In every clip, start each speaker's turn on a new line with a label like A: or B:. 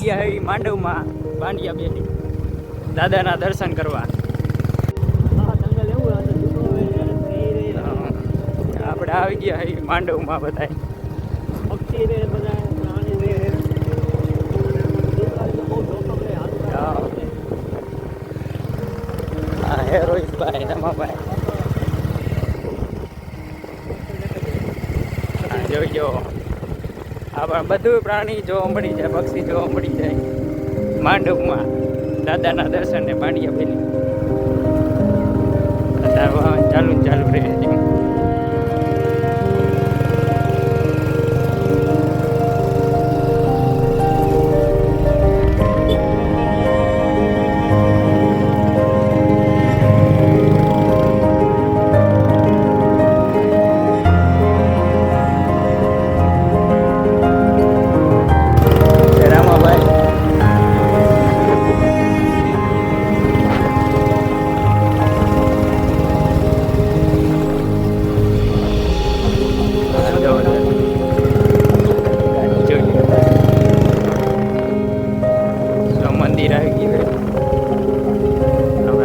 A: ગયા હે માંડવમાં ભાંડિયા બેલી દાદાના દર્શન કરવા. આપણે આવી ગયા હે માંડવમાં બધા. હે રોહિતભાઈ રમાભાઈ જોજો આ બધું પ્રાણી જોવા મળી જાય, પક્ષી જોવા મળી જાય માંડવમાં દાદાના દર્શન ને ભાંડિયા બેલી ચાલુ રહે છે.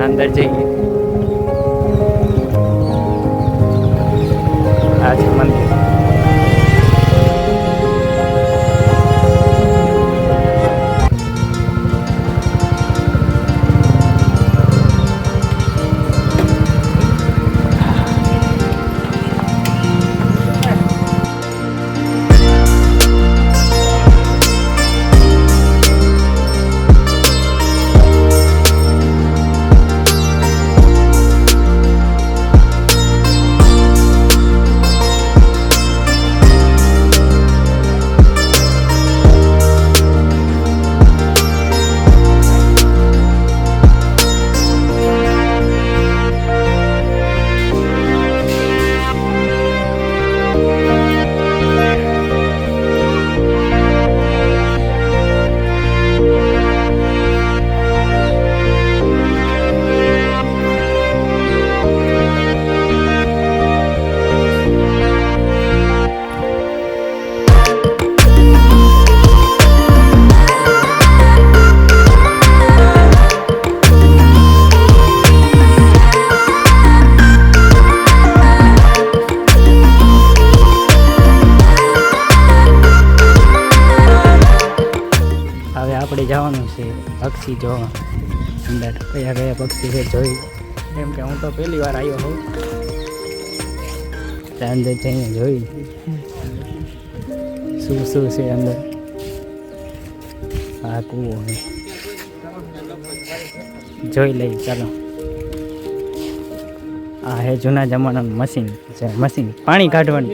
A: અંદર જઈએ. આ છે મંદિર. આપણે જવાનું છે પક્ષી જોવા અંદર. કયા કયા પક્ષી છે જોઈ, કેમ કે હું તો પહેલી વાર આવ્યો હોઉં. અંદર જઈને જોઈ શું છે અંદર. આ કૂવો જોઈ લઈ ચાલો. આ હે જૂના જમાનાનું મશીન પાણી કાઢવાનું.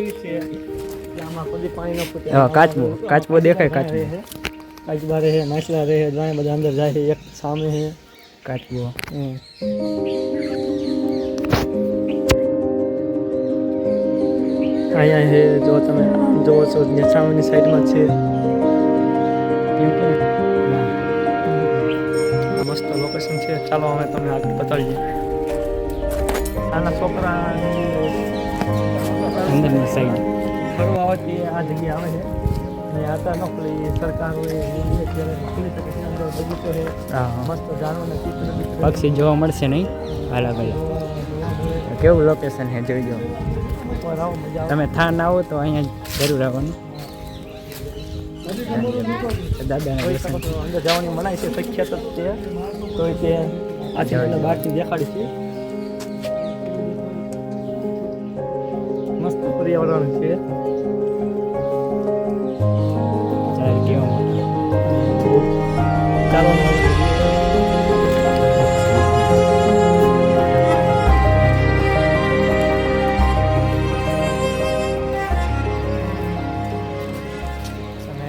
A: કાચબો દેખાય. કાચબા રહે, માછલા રહે, ઘણા બધા અંદર જાય છે. એક સામે છે કાચબો. અહીંયા છે જો તમે જોવો છો સામેની સાઈડમાં છે. મસ્ત લોકેશન છે. ચાલો અમે તમને આગળ બતાવીએ. નાના છોકરા અંદરની સાઈડ ફરવા આવતી આ જગ્યા આવે છે. आता नौकरी सरकार पक्षी જોવા મળશે નહીં. અલગ અલગ કેવું લોકેશન છે જોઈજો. તમે થાન આવો તો અહીંયા જરૂર આવવાનું. દાદાના અંદર જવાની મનાય છે, પ્રખ્યાત જ છે. તો તે આજે બહારથી દેખાડી છે. મસ્ત પર્યાવરણ છે. ચાલો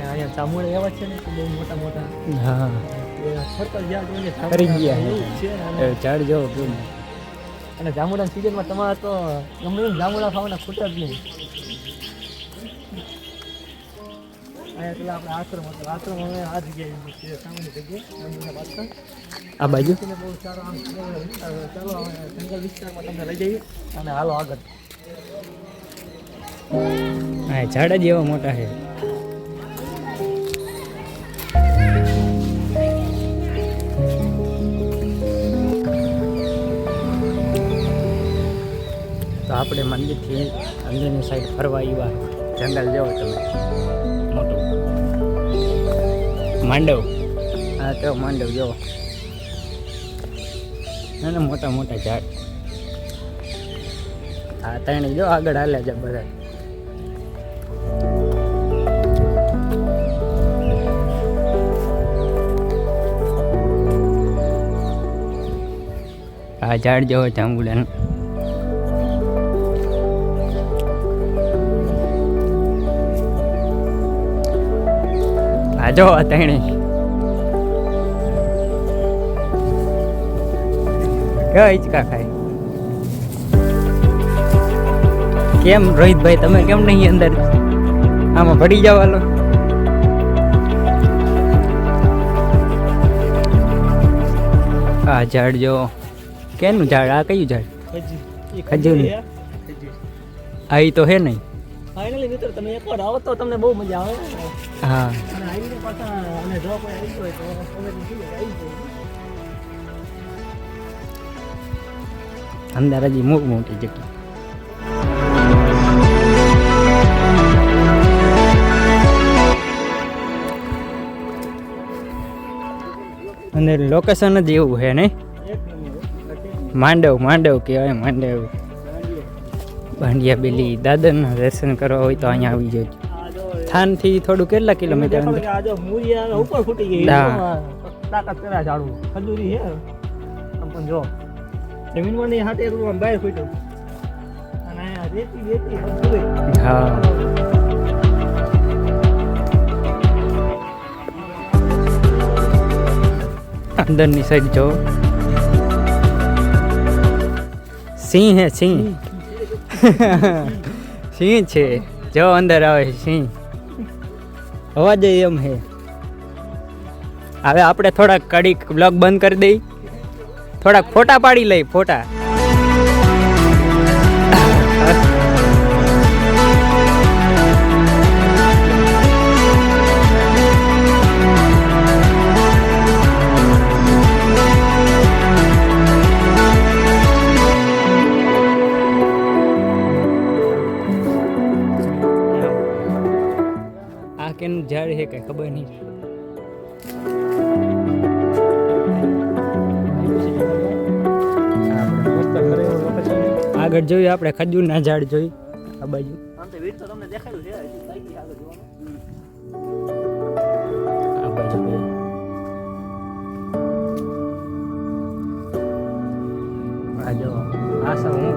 A: અહીંયા ચામુંડા એવા છે ને બહુ મોટા. હા કરી ગયા ઝાડ જેવો. અને જાંબુડાની સિઝનમાં તમારે તો ગમે જાંબુડા ખાવાના ખૂટ જ નહીં. અહીંયા પેલા આપણે આશ્રમ હવે આ જગ્યાએ છે, સામેની જગ્યાએ આ બાજુ બહુ સારો આમ વિસ્તાર. ચાલો જંગલ વિસ્તારમાં તમને લઈ જઈએ અને હાલો આગળ. હા ઝાડ જ એવા મોટા છે.
B: આપણે મંદિરથી અંદરની સાઈડ ફરવા આવ્યા. જંગલ જેવો તમે મોટું માંડવ. હા તો માંડવ જેવો અને મોટા મોટા ઝાડ. હા ત્રણે જો આગળ હાલ્યા છે બધા. આ ઝાડ જેવો જાંબુડાનું. આ જો ત્રણે કયા હિંચકા ખાય. કેમ રોહિતભાઈ તમે કેમ નહીં અંદર આમાં પડી જાવ? હાલો આ ઝાડ જો કેનું ઝાડ? આ કયું ઝાડ? ખજૂર. આ ઈ તો હે નહીં.
A: ફાઇનલી મિત્રો તમે એકવાર આવો તો તમને બહુ મજા આવે.
B: હા
A: અને આવીને પાછા અને જો કોઈ આવી ગયો હોય તો કોમેડી થઈ આવી જાય.
B: અંદર હજી મોટી જગ્યા. અંદર લોકેશન જ એવું છે ને. માંડવ કહેવાય. માંડવ ભાંડિયા બેલી દાદરના દર્શન કરવા હોય તો અહીંયા આવી જજો. થાનથી થોડું કેટલા કિલોમીટર અંદર?
A: આ જો મૂળિયા ઉપર ફૂટી ગઈ. તાકાત કર્યા ઝાડું ખજૂરી હે. આમ પણ જો જમીનમાં ની હાથે એટલું બહાર ફૂટ્યું. અને આ રેતી બધું.
B: હા અંદરની સાઈડ જો સિંહ હે. સિંહ સિંહ છે જો અંદર આવે છે સિંહ. અવાજ એમ હે. હવે આપણે થોડાક કડીક બ્લોગ બંધ કરી દઈ. થોડાક ફોટા પાડી લઈ. ફોટા આ કેનું ઝાડ છે કઈ ખબર નહીં. આગળ જોયું આપણે ખજૂરના ઝાડ જોઈ. આ બાજુ
A: આમ તો વીર તો તમને દેખાડ્યું છે. હજી બાકી આગળ જોવાનું.
B: આ બાજુ જોઈ. આ જો આ સૌ હું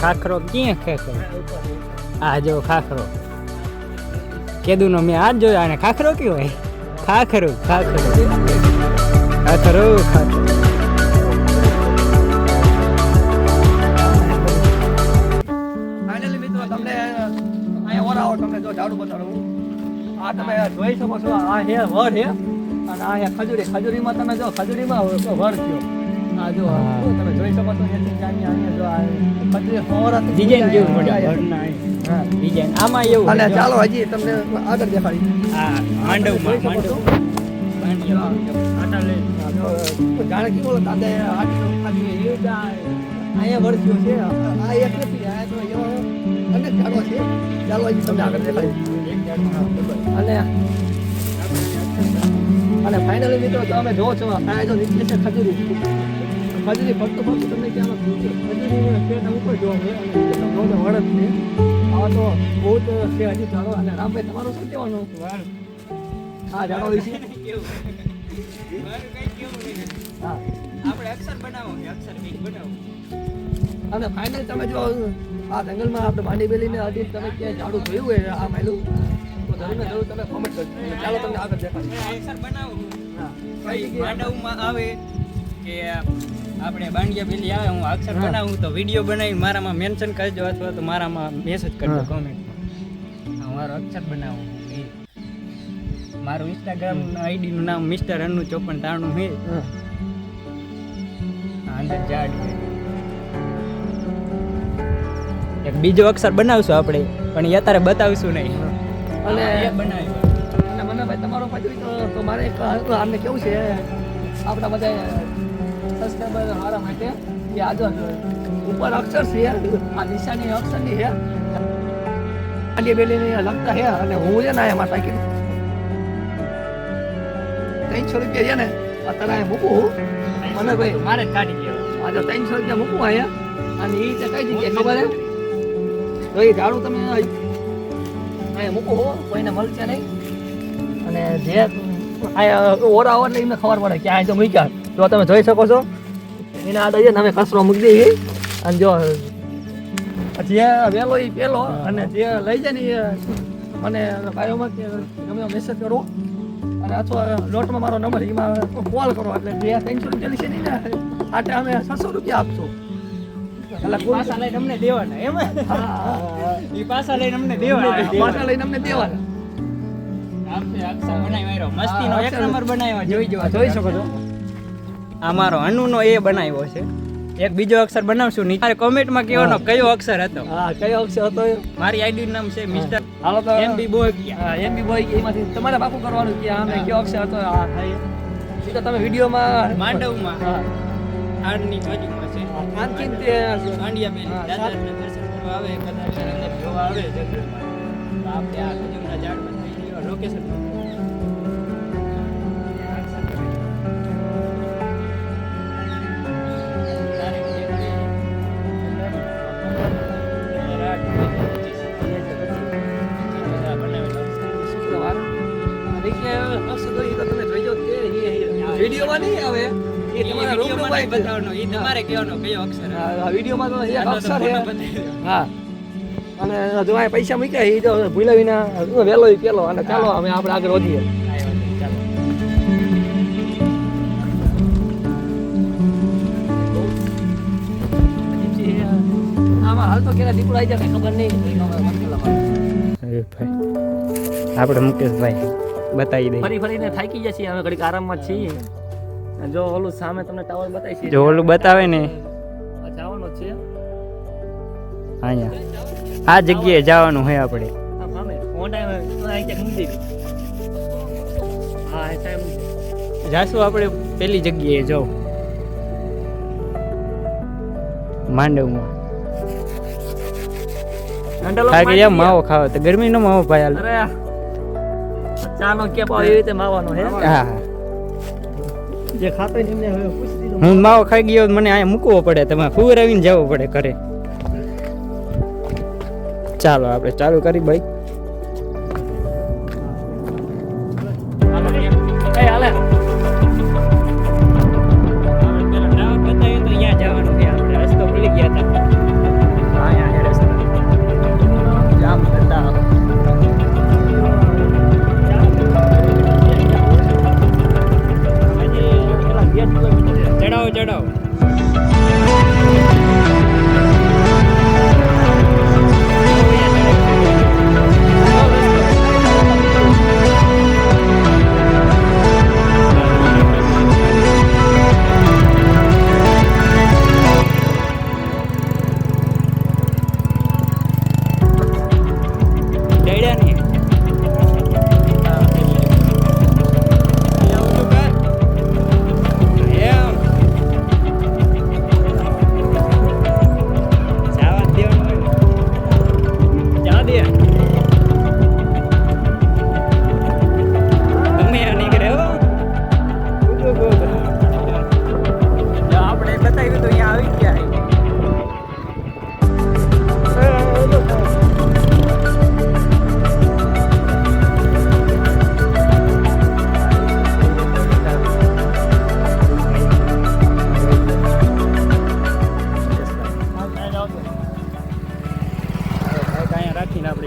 B: ખાખરો ક્યાં ખાખરો? આ જો ખાખરો કેદુનો મેં આજ જોયો. આને ખાખરો કહેવાય. ખાખરો ખાખરો ખાખરો ખાખરો.
A: ફાઇનલી મિત્રો તમને અહીંયા ઓરાવો તમને જો ઝાડુ બતાડું. આ તમે જોઈ શકો છો. આ હે વર હે અને આ હે ખજૂરીમાં તમે જો ખજૂરીમાં વર થયો. આ જો તમે જોઈ શકો છો. અહીંયા જો આ ખજૂરી હોરા
B: ડિઝાઇન કેવું પડે ઘરના.
A: હા
B: ડિઝાઇન આમાં એવું.
A: અને ચાલો હજી તમને આગળ દેખાડી.
B: આ માંડવમાં માંડવ આટા લે
A: જાણે કે બોલો દાદા હાથનો ખાલી એ અહીંયા વરસ્યો છે. આ એક નથી. આ તો એવા અનેક ઝાડો છે. ચાલો હજી તમને આગળ દેખાડી. અને ફાઇનલી મિત્રો તમે જો છો આ જો નીચે છે ખજૂરી ફરતું તમને ક્યાં ખજૂરી પેટ ઉપર જોવા મળે. અને વળત છે. આ તો બહુ જ છે હજી ઝાડો. અને રામભાઈ તમારું શું કહેવાનું? હા ઝાડો વિશે હા
B: આપણે અક્ષર બનાવો.
A: અને ફાઇનલ તમે જો આ જંગલમાં આપણે માંડી બેલીને હજી તમે ક્યાંય ઝાડું જોયું હોય આ માયલું તો જરૂર તમે કોમેન્ટ કરજો. ચાલો તમને આગળ દેખાડીએ.
B: અક્ષર બનાવો.
A: હા
B: માંડવમાં આવે કે આપણે બાંડિયા બેલી આવે હું અક્ષર બનાવું તો વિડીયો બનાવી મારામાં મેન્શન કરજો અથવા તો મારામાં મેસેજ કરજો કોમેન્ટમાં. મારો અક્ષર બનાવો. મારું ઇન્સ્ટાગ્રામ આઈડી નું નામ Mr.Anu5493 છે. અંદર ઝાડ છે. એક બીજો અક્ષર બનાવશું આપણે પણ એ અત્યારે બતાવશું નહીં.
A: અને
B: બનાવ્યું.
A: અને મને ભાઈ તમારો પાછું તો મારે એક આમને કેવું છે આપણા બધા સબસ્ક્રાઈબર મારા માટે કે આ જો ઉપર અક્ષર છે આ નિશાની અક્ષરની છે આલી બેલીની લખતા છે અને હું છે ને એમાં સાઈકલ 300 રૂપિયા છે ને અત્યારે અહીંયા મૂકું મને ભાઈ
B: મારે જ કાઢી દેવા
A: આ જો 300 રૂપિયા મૂકું અહીંયા અને એ રીતે કઈ જગ્યાએ ખબર છે તો એ ઝાડું તમે અહીંયા મૂકો હો કોઈને મળશે નહીં અને જે અહીંયા ઓરા હોય એટલે એમને ખબર પડે કે આ તો મૂક્યા જો તમે જોઈ શકો છો એના આ દઈએ અમે કચરો મૂકી દઈએ અને જો જે વહેલો એ પેલો અને જે લઈ જાય ને એ મને બાયોમાં કે ગમે મેસેજ કરો અને અથવા નોટમાં મારો નંબર એમાં કોલ કરો એટલે જે 300 રૂપિયા છે ને આટે અમે 600 રૂપિયા આપશું એટલે
B: પાછા લઈને અમને દેવાના એમ
A: હા
B: ઈ પાછા લઈને અમને દેવાના
A: પાછા લઈને અમને દેવાના
B: આપણે અક્ષર બનાવ્યો મસ્તીનો એક નંબર બનાવ્યો
A: જોઈ શકો છો
B: આ મારો અનુનો એ બનાવ્યો છે એક બીજો અક્ષર બનાવશું નીચે કોમેન્ટમાં કહેવાનો કયો અક્ષર હતો
A: હા કયો અક્ષર હતો એ
B: મારી આઈડી નામ છે મિસ્ટર
A: હાલો તો
B: એમબી બોય
A: એમબી બોય એમાંથી તમારે પાકું કરવાનું કે આમે કયો અક્ષર હતો આ થાય એ તો તમે વિડીયોમાં
B: માંડવમાં
A: હા
B: આડની બાજુમાં છે
A: આનકીન તે
B: પાંડિયા બેન દાદાને દર્શન કરવા આવે કદાચ અંદર જોવા આવે જંગલમાં તો આપણે આ ખજૂરના ઝાડમાં થઈ ગયો લોકેશન
A: શુક્રવાર અને કે અક્ષર તો એ તો તમે જોઈજો કે વિડીયોમાં નહીં આવે એ તમારા રૂબરૂ માં
B: બતાવવાનો ઈ તમારે કહેવાનો કયો અક્ષર
A: આ વિડીયોમાં તો એક
B: આનો તો
A: અક્ષર
B: ફોટો
A: છે
B: બતાવી
A: હા અને જો આ પૈસા મૂક્યા એ તો ભૂલા વિના વહેલો ઈ પેલો અને ચાલો અમે આપણે આગળ વધીએ આમાં હાલ તો કેરા દીપડા આવી જાય ખબર નહીં
B: આપણે મુકેશભાઈ બતાવી દઈએ
A: ફરી ફરીને થાકી જશે અમે ઘડીક આરામમાં છીએ જો ઓલું સામે તમને ટાવર બતાવી છે
B: જો ઓલું બતાવે ને
A: જવાનો છે
B: અહીંયા આ જગ્યાએ જવાનું હોય આપણે
A: આ સામે હોન્ડા અહીં ક્યાંક મૂકી દેવી હા એ ટાઈમ
B: જાશું આપણે પેલી જગ્યાએ જાવ માંડવમાં થાકી જા માવો ખાવો તો ગરમીનો માવો ભાઈ હાલ
A: અરે ચાનો કે પાવ એવી રીતે માવાનો હે
B: હા
A: જે ખાતો ને એમને હવે પૂછી દીધું
B: હું માવો ખાઈ ગયો મને અહીંયા મૂકવો પડે તમારે ફુવરાવીને જવું પડે ઘરે ચાલો આપણે ચાલુ કરી ભાઈ
A: એ હાલે
B: રસ્તો ભૂલી ગયા હતા અહીંયા રસ્તો જામ હતા ચડાવો ચડાવો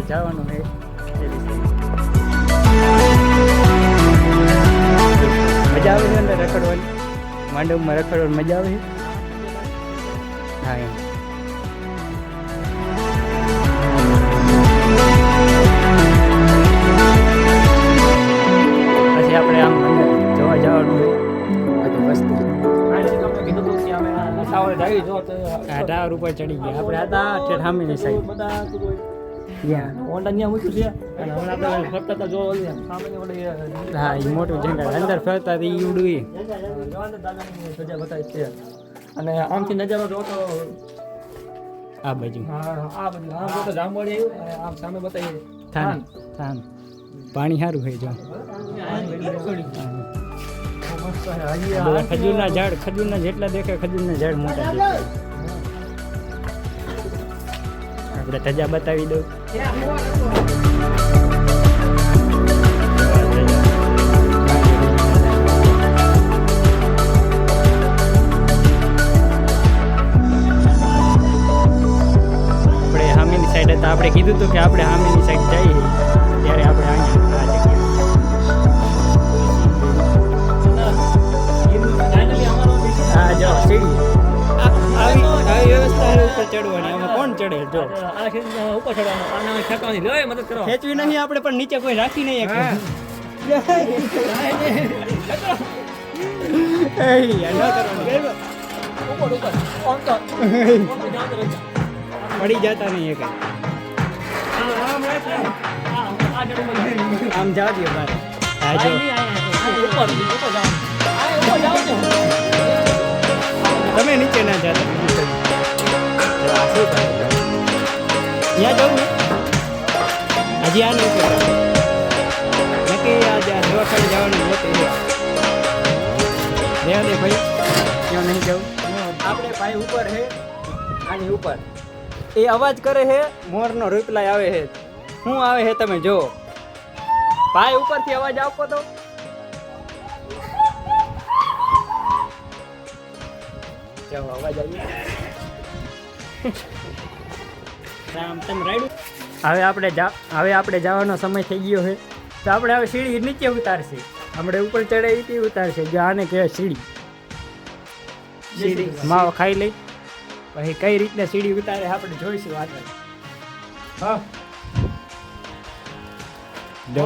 B: જવાનું છે મજા આવે છે અંદર રખડવાની માંડવમાં રખડવાની મજા આવે છે હા એમ પછી આપણે આમ અંદર જોવા જવાનું છે બધી વસ્તુ ટાવર ઉપર ચડી ગયા આપણે હતા ઠેઠ સામેની સાઈડ હા એ મોટું જંગલ અંદર ફરતા એ ઉડું
A: અને આમથી નજારો જો તો
B: આ બાજુ
A: આ બધું આમ જો તો જાંબુડી આવ્યું અને આમ સામે બતાવીએ
B: થાન થાન પાણી સારું હોય જો
A: મસ્ત છે. હજી આ
B: બધા ખજૂરના ઝાડ ખજૂરના જેટલા દેખાય ખજૂરના ઝાડ મોટા દેખાય આપણે ધજા બતાવી દઉં આપણે હામેની સાઈડ હતા આપણે કીધું હતું કે આપણે હામેની સાઈડ જઈએ ત્યારે આપણે અહીંયા આ જગ્યાએ હા જો સીડી આવી વ્યવસ્થા છે ઉપર ચડવાની આમાં કોણ ચડે જો
A: આ ખેતર ઉપર ચડવાનું આના ખેંચવાની લે મદદ કરો
B: ખેંચવી નહીં આપણે પણ નીચે કોઈ રાખી નહીં શકે
A: ઉપર ઉપર ઓમ તો
B: પડી જતા નહીં એ કઈ આમ જાવ દે બાર હા જો તમે નીચે ના જતા ત્યાં જવું હજી આ નહીં નક્કી આ દવાખાને જવાનું હોતું રહેવા દે ભાઈ ત્યાં નહીં જવું આપણે ભાઈ ઉપર છે આની ઉપર એ અવાજ કરે છે મોરનો રિપ્લાય આવે છે શું આવે છે તમે જો ભાઈ ઉપરથી અવાજ આપો તો જાઓ અવાજ આવી રામ તેમ રાઈડ હવે આપણે જવાનો સમય થઈ ગયો છે તો આપણે હવે સીડી નીચે ઉતારશે આપણે ઉપર ચડે એ ઉતારશે જો આને કહેવાય સીડી માવો ખાઈ લઈ પછી કઈ રીતના સીડી ઉતારે આપણે જોઈશું આગળ હા જો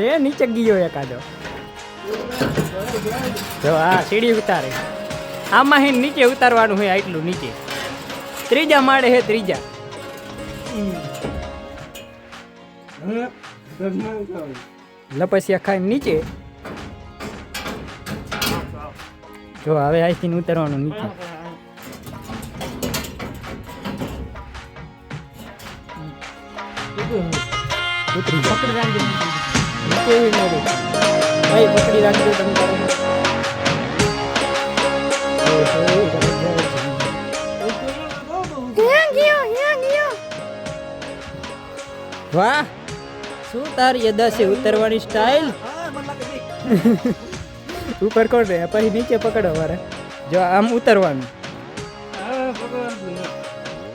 B: એ નીચે ગયો એકાદો જો આ સીડી ઉતારે આમાં હે નીચે ઉતારવાનું હોય આટલું નીચે ત્રીજા માળે હે ત્રીજા લપસિયા ખાઈને નીચે જો હવે અહીંથી ઉતરવાનું નીચે ઉતરી પકડી રાખજો નીચે ભાઈ પકડી રાખજો તમે વાહ શું તારી અદા છે ઉતરવાની સ્ટાઇલ ઉપર કોણ રહે પછી નીચે પકડો મારે જો આમ ઉતરવાનું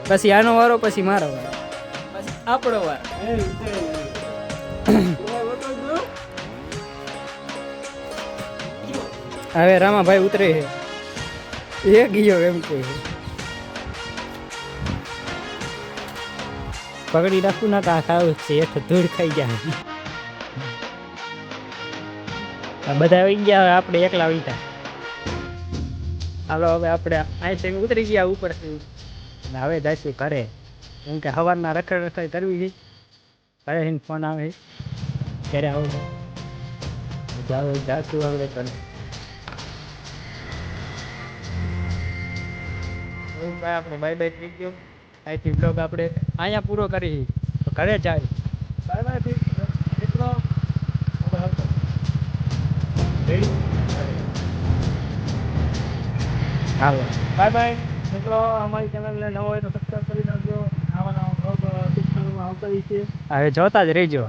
B: પછી આનો વારો પછી મારો વારો પછી આપણો વારો હવે રામાભાઈ ઉતરે છે એ ગયો એમ કે પકડી રાખું ના કા ખાવું છે હેઠ ધૂળ ખાઈ જાય બધા આવી ગયા હવે આપણે એકલા વીટા હાલો હવે આપણે અહીંથી ઉતરી ગયા ઉપર અને હવે જઈશું ઘરે કેમ કે સવારના રખડ કરવી છે ઘરે ફોન આવે ત્યારે આવું જાશું હવે ઘરે આપણે બાય બાય થઈ ગયો અહીંથી બ્લોગ આપણે અહીંયા પૂરો કરી તો ઘરે જાય બાય બાય મિત્રો હાલો બાય બાય મિત્રો અમારી ચેનલને નવો હોય તો સબસ્ક્રાઈબ કરી નાખજો આવા નવા બ્લોગ આવતા છે હવે જોતા જ રહેજો